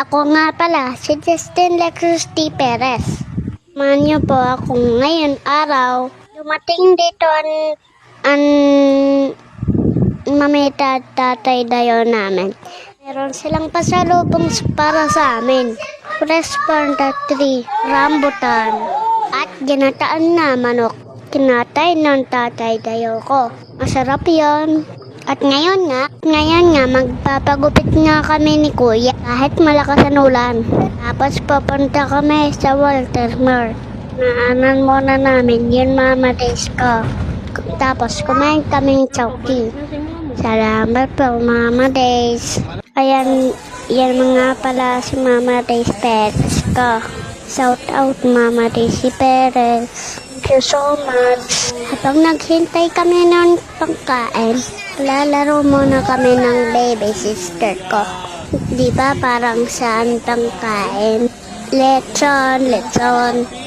Ako nga pala, si Justin Lexus T. Perez. Samahan niyo po ako ngayon araw. Dumating dito ang mamita at tatay dayo namin. Meron silang pasalubong para sa amin. Fresh Panda tree, rambutan, at ginataan na manok. Kinatay ng tatay dayo ko. Masarap yon. At ngayon nga, magpapagupit nga kami ni Kuya kahit malakas ang ulan. Tapos papunta kami sa Walter Moore. Naanan muna namin yun Mama Days ko. Tapos kumain kaming chowking. Salamat po Mama Days. Ayan, yan mga pala si Mama Days Perez ko. Shout out Mama Daisy Perez. Thank you so much. Habang naghintay kami ng pangkain, lalaro muna kami ng baby sister ko. Di ba parang saan pangkain? Lechon,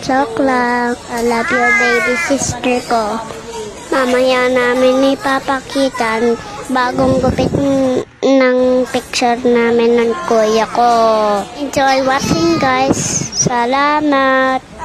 chocolate. I love you baby sister ko. Mamaya namin ipapakita bagong gupit ng picture namin ng kuya ko. Enjoy watching guys. Salamat.